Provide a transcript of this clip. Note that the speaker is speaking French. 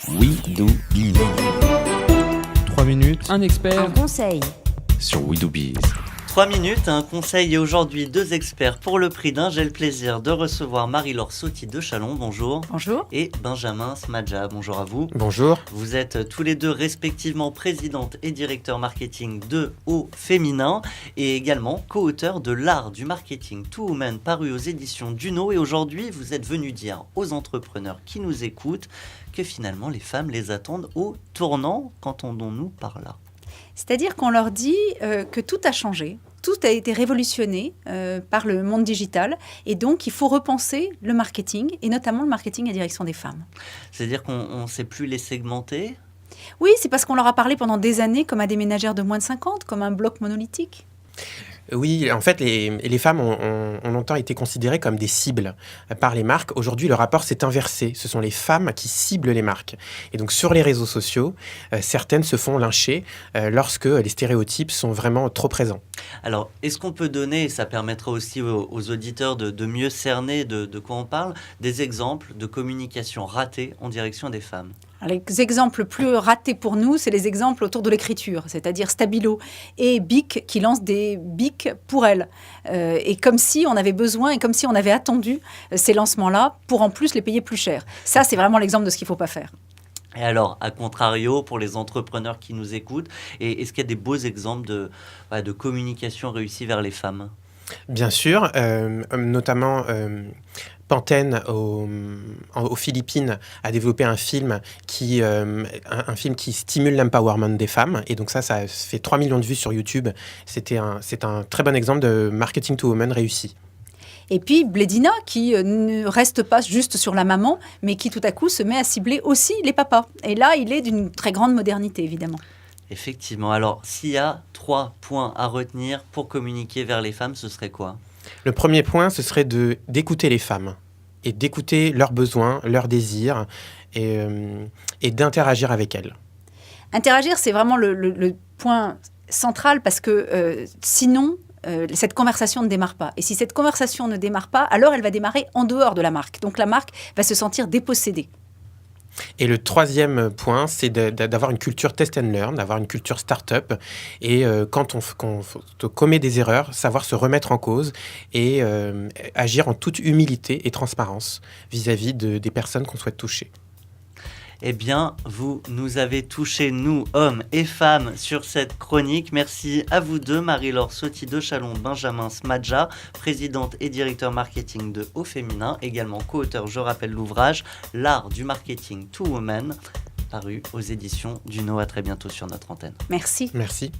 We Do Biz. 3 minutes Un expert. Un conseil. sur We Do Biz. 3 minutes, un conseil et aujourd'hui 2 experts pour le prix d'un. J'ai le plaisir de recevoir Marie-Laure Sauty de Chalon, bonjour. Bonjour. Et Benjamin Smadja, bonjour à vous. Bonjour. Vous êtes tous les deux respectivement présidente et directeur marketing de Au Féminin et également co-auteur de L'Art du Marketing To Women paru aux éditions Duno. Et aujourd'hui, vous êtes venus dire aux entrepreneurs qui nous écoutent que finalement les femmes les attendent au tournant. Qu'entendons-nous par là ? C'est-à-dire qu'on leur dit que tout a changé, tout a été révolutionné par le monde digital et donc il faut repenser le marketing et notamment le marketing à direction des femmes. C'est-à-dire qu'on ne sait plus les segmenter ? Oui, c'est parce qu'on leur a parlé pendant des années comme à des ménagères de moins de 50, comme un bloc monolithique. Oui, en fait, les femmes ont longtemps été considérées comme des cibles par les marques. Aujourd'hui, le rapport s'est inversé. Ce sont les femmes qui ciblent les marques. Et donc, sur les réseaux sociaux, certaines se font lyncher lorsque les stéréotypes sont vraiment trop présents. Alors, est-ce qu'on peut donner, et ça permettra aussi aux auditeurs de mieux cerner de quoi on parle, des exemples de communication ratée en direction des femmes ? Alors, les exemples plus ratés pour nous, c'est les exemples autour de l'écriture, c'est-à-dire Stabilo et Bic qui lancent des Bic pour elles. Et comme si on avait besoin et comme si on avait attendu ces lancements-là pour en plus les payer plus cher. Ça, c'est vraiment l'exemple de ce qu'il ne faut pas faire. Et alors, à contrario, pour les entrepreneurs qui nous écoutent, est-ce qu'il y a des beaux exemples de communication réussie vers les femmes ? Bien sûr, notamment Pantene aux Philippines a développé un film qui stimule l'empowerment des femmes. Et donc ça fait 3 millions de vues sur YouTube. C'est un très bon exemple de marketing to women réussi. Et puis Blédina, qui ne reste pas juste sur la maman, mais qui tout à coup se met à cibler aussi les papas. Et là, il est d'une très grande modernité, évidemment. Effectivement. Alors, s'il y a 3 points à retenir pour communiquer vers les femmes, ce serait quoi ? Le premier point, ce serait d'écouter les femmes et d'écouter leurs besoins, leurs désirs et d'interagir avec elles. Interagir, c'est vraiment le point central parce que sinon, cette conversation ne démarre pas. Et si cette conversation ne démarre pas, alors elle va démarrer en dehors de la marque. Donc la marque va se sentir dépossédée. Et le troisième point, c'est d'avoir une culture test and learn, d'avoir une culture start-up. Et quand on commet des erreurs, savoir se remettre en cause et agir en toute humilité et transparence vis-à-vis des personnes qu'on souhaite toucher. Eh bien, vous nous avez touchés, nous, hommes et femmes, sur cette chronique. Merci à vous deux, Marie-Laure Sauty de Chalon, Benjamin Smadja, présidente et directeur marketing de Au Féminin, également co-auteur, je rappelle l'ouvrage, L'Art du Marketing To Women, paru aux éditions Duno. À très bientôt sur notre antenne. Merci. Merci.